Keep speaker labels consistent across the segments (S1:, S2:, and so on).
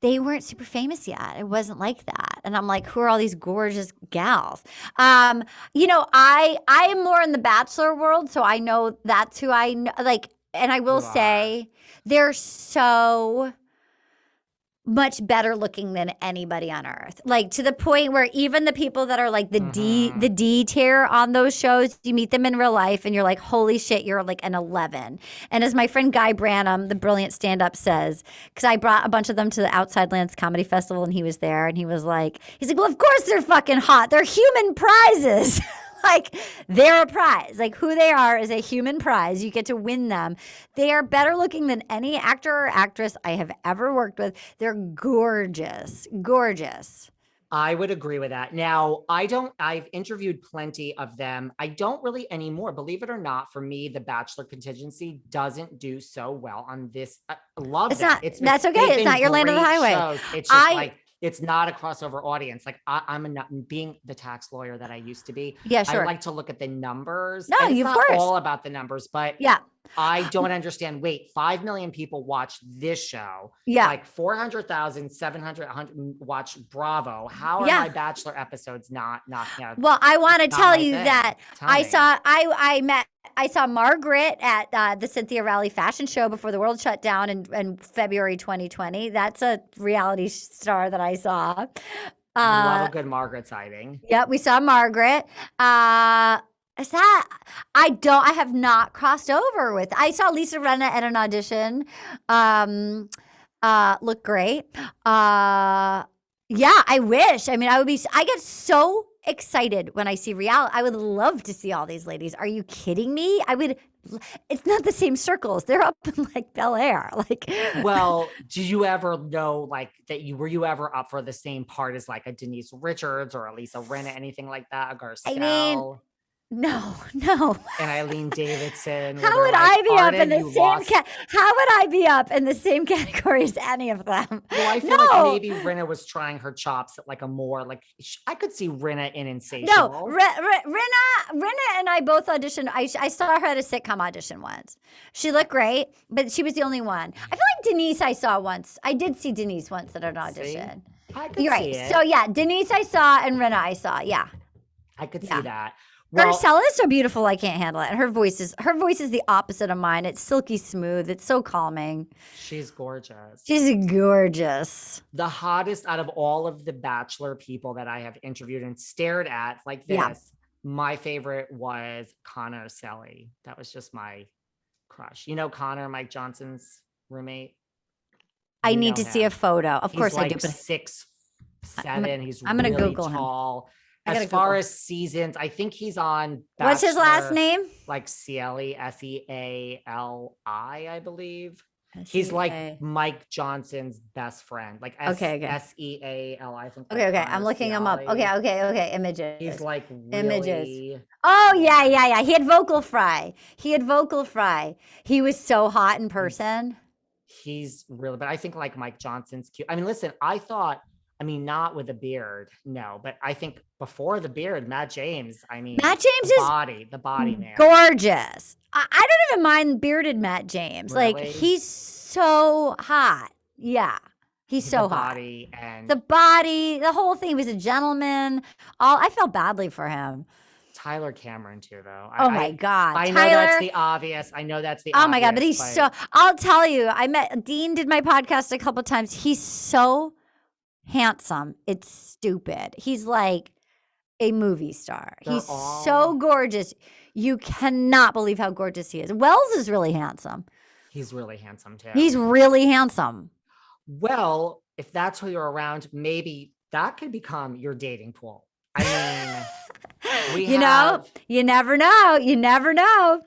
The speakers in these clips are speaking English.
S1: they weren't super famous yet. It wasn't like that. And I'm like, who are all these gorgeous gals? I am more in the Bachelor world, so I know that's who I know. Like, and I will
S2: You are.
S1: say, they're so much better looking than anybody on earth. Like to the point where even the people that are like
S2: Mm-hmm.
S1: the D tier on those shows, you meet them in real life and you're like, holy shit, you're like an 11. And as my friend Guy Branum, the brilliant stand-up says, because I brought a bunch of them to the Outside Lands Comedy Festival and he was there and he's like, well, of course they're fucking hot. They're human prizes. Like they're a prize. Like who they are is a human prize. You get to win them. They are better looking than any actor or actress I have ever worked with. They're gorgeous, gorgeous.
S2: I would agree with that. Now, I've interviewed plenty of them. I don't really anymore. Believe it or not, for me, the Bachelor contingency doesn't do so well on this. I love
S1: It's
S2: them.
S1: not. That's okay.
S2: They've
S1: It's
S2: been
S1: not your land of the
S2: great
S1: highway.
S2: shows. It's just
S1: I
S2: like, it's not a crossover audience. Like I'm being the tax lawyer that I used to be.
S1: Yeah,
S2: I
S1: sure.
S2: like to look at the numbers,
S1: No,
S2: and it's
S1: you of
S2: not
S1: course.
S2: all about the numbers, but
S1: Yeah,
S2: I don't understand. Wait, 5 million people watch this show.
S1: yeah,
S2: Like 400,000, 700, 100 watch Bravo. How are
S1: yeah.
S2: my Bachelor episodes not knocking out?
S1: Well, I want
S2: It's
S1: to
S2: not
S1: tell
S2: my
S1: you
S2: thing.
S1: that
S2: Tell me.
S1: I saw Margaret at the Cynthia Rowley fashion show before the world shut down in February 2020. That's a reality star that I saw.
S2: Love a
S1: Uh,
S2: good Margaret sighting.
S1: yeah, we saw Margaret. Is that I have not crossed over with. I saw Lisa Renna at an audition. Um, looked great. Yeah, I wish. I mean, I get so excited when I see reality. I would love to see all these ladies. Are you kidding me? It's not the same circles. They're up in like Bel Air. Like,
S2: Well, did you ever know like that were you ever up for the same part as like a Denise Richards or a Lisa Rinna, anything like that? A
S1: I mean,
S2: Garcelle
S1: no, no.
S2: and Eileen Davidson, where
S1: How
S2: they're
S1: would
S2: like,
S1: I be up in
S2: Arden,
S1: the
S2: you
S1: same
S2: lost.
S1: how would I be up in the same category as any of them?
S2: Well, I feel like
S1: No,
S2: maybe Rinna was trying her chops at like a more like I could see Rinna in
S1: no.
S2: Insatiable.
S1: Rinna and I both auditioned. I saw her at a sitcom audition once. She looked great, but she was the only one. I feel like Denise I saw once. I did see Denise once at an
S2: See,
S1: audition.
S2: I could
S1: You're
S2: see
S1: right. So
S2: it.
S1: yeah, Denise I saw and Rinna I saw. Yeah,
S2: I could see
S1: yeah.
S2: that. Well,
S1: Garcella is so beautiful. I can't handle it. And her voice is the opposite of mine. It's silky smooth. It's so calming.
S2: she's gorgeous.
S1: She's gorgeous.
S2: The hottest out of all of the Bachelor people that I have interviewed and stared at like
S1: Yeah.
S2: this, my favorite was Connor Selly. That was just my crush. You know Connor, Mike Johnson's roommate?
S1: I
S2: You
S1: need
S2: know
S1: to see a
S2: him.
S1: photo. Of
S2: He's
S1: course I do,
S2: like
S1: but
S2: 6'7". He's
S1: I'm gonna
S2: really
S1: Google him.
S2: tall.
S1: I
S2: As
S1: gotta
S2: far
S1: Google.
S2: as seasons, I think he's on
S1: What's his last
S2: Bachelor,
S1: name?
S2: like Cieli, Seali, I believe. He's like
S1: S-E-A.
S2: Mike Johnson's best friend, like
S1: Okay, okay.
S2: Seali. I think
S1: Okay,
S2: like
S1: okay. I'm
S2: Connor
S1: looking him up. Okay,
S2: Ciali.
S1: okay, okay.
S2: He's
S1: Images.
S2: like
S1: Images.
S2: really,
S1: Oh yeah,
S2: yeah.
S1: yeah, yeah. He had vocal fry. He had vocal fry. He was so hot in
S2: He's
S1: person.
S2: he's really, but I think like Mike Johnson's cute. I mean, listen, I thought, I mean, not with a beard, no, but I think before the beard, Matt James, I mean,
S1: Matt James is
S2: the body man,
S1: gorgeous. I don't even mind bearded Matt James. Like
S2: really,
S1: he's so hot. Yeah. He's
S2: the
S1: so hot.
S2: body and
S1: The body, the whole thing. He was a gentleman. All I felt badly for him.
S2: Tyler Cameron too, though.
S1: Oh my God.
S2: I know that's
S1: Tyler.
S2: the obvious. I know that's the
S1: Oh my God. But
S2: obvious,
S1: he's
S2: but
S1: I'll tell you, I met Dean, did my podcast a couple times. He's so handsome. It's stupid. He's like a movie star.
S2: they're
S1: He's so
S2: all
S1: gorgeous. You cannot believe how gorgeous he is. Wells is really handsome.
S2: he's really handsome too.
S1: He's really handsome.
S2: Well, if that's who you're around, maybe that could become your dating pool. I mean, we
S1: You know,
S2: have
S1: you never know. You never know.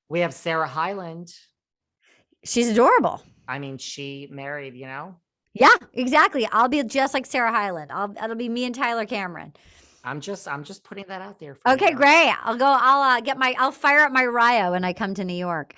S2: we have Sarah Hyland.
S1: She's adorable.
S2: I mean, she married,
S1: Yeah, exactly. I'll be just like Sarah Hyland. It'll be me and Tyler Cameron.
S2: I'm just putting that out there for
S1: Okay,
S2: you.
S1: great. I'll fire up my Rio when I come to New York.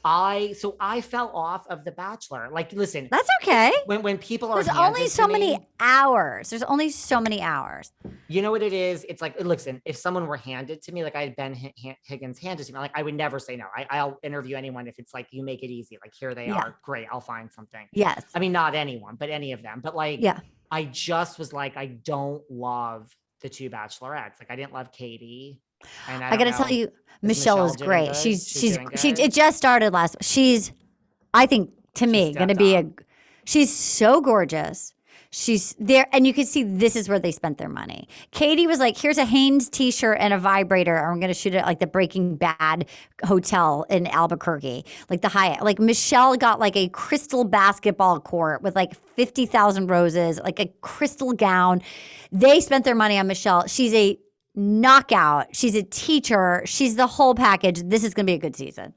S2: I fell off of The Bachelor. Like, listen,
S1: That's okay.
S2: when people are
S1: There's only
S2: handed to
S1: so many
S2: me,
S1: hours. There's only so many hours.
S2: you know what it is? It's like, listen, if someone were handed to me, like I had Ben Higgins handed to me, like I would never say no. I'll interview anyone if it's like, you make it easy. Like, here they
S1: Yeah.
S2: are. Great. I'll find something.
S1: Yes.
S2: I mean, not anyone, but any of them. But like,
S1: Yeah.
S2: I just was like, I don't love the two bachelorettes. Like, I didn't love Katie. And I
S1: I
S2: don't
S1: got to tell
S2: know.
S1: you,
S2: Is
S1: Michelle is
S2: doing
S1: great.
S2: good? Doing good?
S1: It just started last. I think to
S2: She
S1: me, going to
S2: stepped
S1: be
S2: up.
S1: she's so gorgeous. She's there, and you can see this is where they spent their money. Katie was like, "Here's a Hanes T-shirt and a vibrator. And I'm going to shoot it at like the Breaking Bad hotel in Albuquerque, like the Hyatt." Like Michelle got like a crystal basketball court with like 50,000 roses, like a crystal gown. They spent their money on Michelle. She's a knockout. She's a teacher. She's the whole package. This is going to be a good season.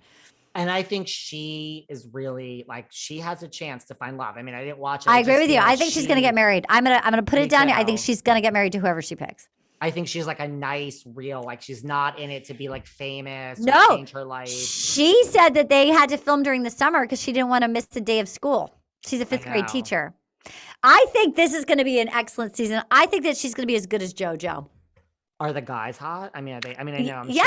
S2: And I think she is really like, she has a chance to find love. I mean, I didn't watch it.
S1: I agree
S2: just
S1: with you.
S2: feel
S1: I
S2: like
S1: think she's going to get married. I'm gonna put
S2: Me
S1: it down here. I think
S2: too.
S1: she's going to get married to whoever she picks.
S2: I think she's like a nice, real, like she's not in it to be like famous or
S1: No,
S2: change her life.
S1: she said that they had to film during the summer because she didn't want to miss a day of school. She's a fifth grade
S2: know.
S1: teacher. I think this is going to be an excellent season. I think that she's going to be as good as JoJo.
S2: Are the guys hot? I mean, are they? I mean, I know. I'm
S1: Yeah,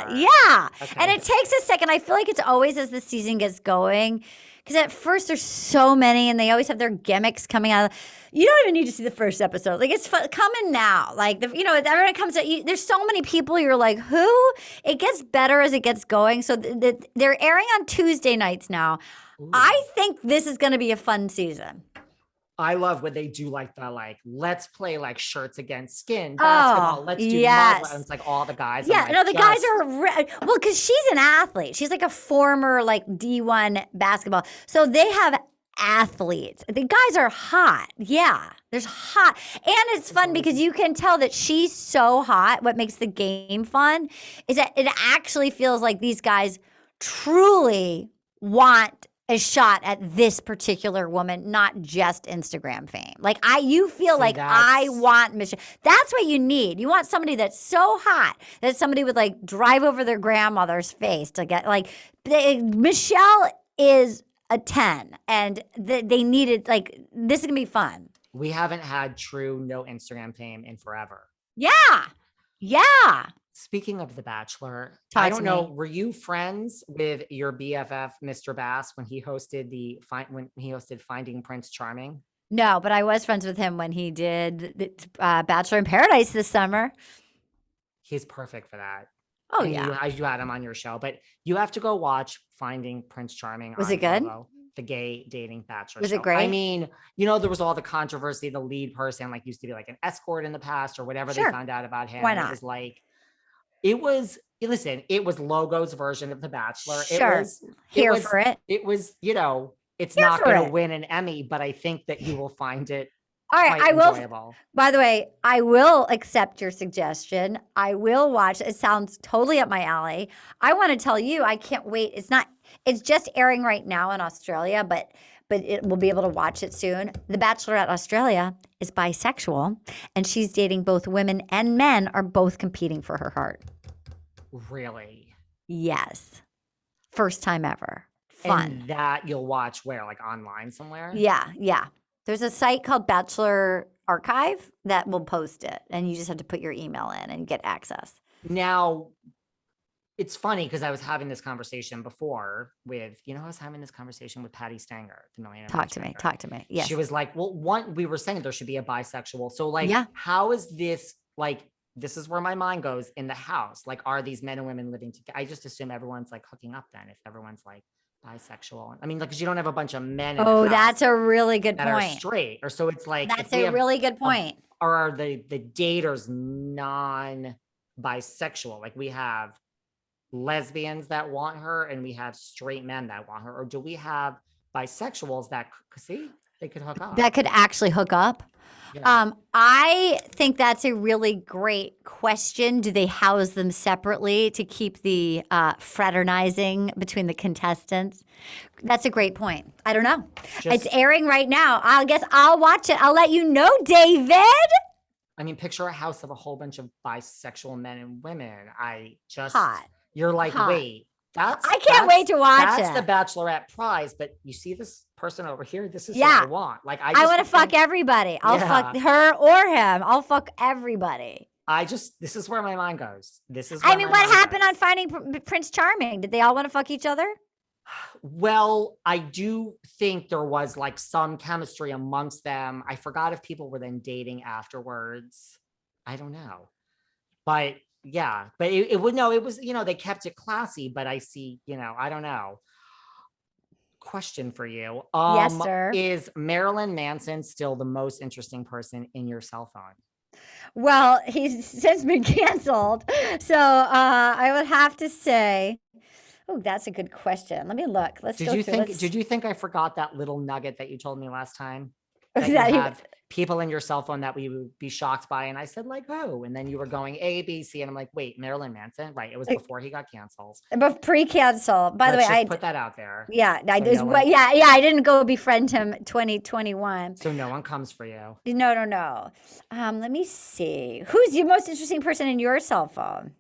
S2: sure they are.
S1: yeah.
S2: Okay.
S1: And it takes a second. I feel like it's always as the season gets going. Because at first there's so many and they always have their gimmicks coming out. You don't even need to see the first episode. Like, it's coming now. Like, everyone comes out. There's so many people. You're like, who? It gets better as it gets going. So they're airing on Tuesday nights now.
S2: Ooh.
S1: I think this is going to be a fun season.
S2: I love when they do like the let's play like shirts against skin basketball. Let's do
S1: yes.
S2: model. And it's like all the guys.
S1: Yeah,
S2: like,
S1: no, the guys are well because she's an athlete. She's like a former like D1 basketball. So they have athletes. The guys are hot. Yeah, there's hot, and it's fun because you can tell that she's so hot. What makes the game fun is that it actually feels like these guys truly want a shot at this particular woman, not just Instagram fame. Like you feel like I want Michelle. That's what you need. You want somebody that's so hot that somebody would like drive over their grandmother's face to get like Michelle is a 10 and they needed like this is gonna be fun.
S2: We haven't had true no Instagram fame in forever.
S1: Yeah. Yeah.
S2: Speaking of The Bachelor,
S1: Talk
S2: I don't
S1: to
S2: know.
S1: me.
S2: Were you friends with your BFF, Mr. Bass, when he hosted Finding Prince Charming?
S1: No, but I was friends with him when he did Bachelor in Paradise this summer.
S2: He's perfect for that.
S1: Oh,
S2: And
S1: yeah.
S2: you had him on your show, but you have to go watch Finding Prince Charming.
S1: Was
S2: on
S1: it good?
S2: Bravo, the gay dating bachelor
S1: Was
S2: show.
S1: it great?
S2: I mean, there was all the controversy. The lead person like used to be like an escort in the past or whatever
S1: Sure.
S2: they found out about him.
S1: Why
S2: And
S1: not?
S2: It was like, it was Logo's version of The Bachelor.
S1: Sure. Here for it.
S2: It was, it's
S1: Here
S2: not
S1: for
S2: going to
S1: it.
S2: win an Emmy, but I think that you will find it
S1: All right,
S2: quite
S1: I will.
S2: enjoyable.
S1: By the way, I will accept your suggestion. I will watch. It sounds totally up my alley. I want to tell you, I can't wait. It's just airing right now in Australia, but it will be able to watch it soon. The Bachelorette Australia is bisexual, and she's dating both women and men are both competing for her heart.
S2: Really?
S1: Yes. First time ever. Fun.
S2: And that you'll watch where? Like online somewhere?
S1: Yeah, yeah. There's a site called Bachelor Archive that will post it, and you just have to put your email in and get access.
S2: Now, it's funny because I was having this conversation before with, I was having this conversation with Patty Stanger, the millionaire.
S1: Talk to me. Yes.
S2: She was like, well, we were saying there should be a bisexual. So like,
S1: Yeah.
S2: how is this like, this is where my mind goes in the house. Like, are these men and women living together? I just assume everyone's like hooking up then if everyone's like bisexual. I mean, like, because you don't have a bunch of men in the house
S1: that's a really good
S2: that are
S1: point.
S2: straight. Or so it's like,
S1: That's a really good point.
S2: or are the daters non-bisexual? Like we have lesbians that want her and we have straight men that want her, or do we have bisexuals that see they could hook up?
S1: That could actually hook up.
S2: Yeah.
S1: I think that's a really great question. Do they house them separately to keep the fraternizing between the contestants? That's a great point. I don't know. It's airing right now. I guess I'll watch it. I'll let you know, David.
S2: I mean, picture a house of a whole bunch of bisexual men and women.
S1: Hot.
S2: You're like,
S1: Hot.
S2: wait, That's
S1: I can't wait to watch
S2: that's the
S1: it.
S2: Bachelorette prize. But you see this person over here? This is who I
S1: Yeah.
S2: want. Like
S1: I
S2: just
S1: want to fuck
S2: think,
S1: everybody. I'll fuck
S2: yeah.
S1: her or him. I'll fuck everybody.
S2: This is where my mind goes. This is
S1: I
S2: where
S1: mean,
S2: my
S1: what
S2: mind
S1: happened on
S2: goes.
S1: Finding Prince Charming? Did they all want to fuck each other?
S2: Well, I do think there was like some chemistry amongst them. I forgot if people were then dating afterwards. I don't know. But yeah, but it would no, it was, they kept it classy, but I see, I don't know. Question for you.
S1: Yes, sir.
S2: Is Marilyn Manson still the most interesting person in your cell phone?
S1: Well, he's since been canceled. So I would have to say, oh, that's a good question. Let me look. Let's
S2: Did
S1: go
S2: you
S1: through.
S2: think
S1: Let's
S2: did you think I forgot that little nugget that you told me last time? That you
S1: that he
S2: have people in your cell phone that we would be shocked by. And I said, like, who? And then you were going A, B, C. And I'm like, wait, Marilyn Manson? Right. It was before he got canceled.
S1: but pre-cancel. By the way,
S2: Let's just put that out there.
S1: yeah, I
S2: So
S1: just
S2: no one
S1: yeah, I didn't go befriend him 2021.
S2: so no one comes for you.
S1: No, no, no. Let me see. Who's the most interesting person in your cell phone?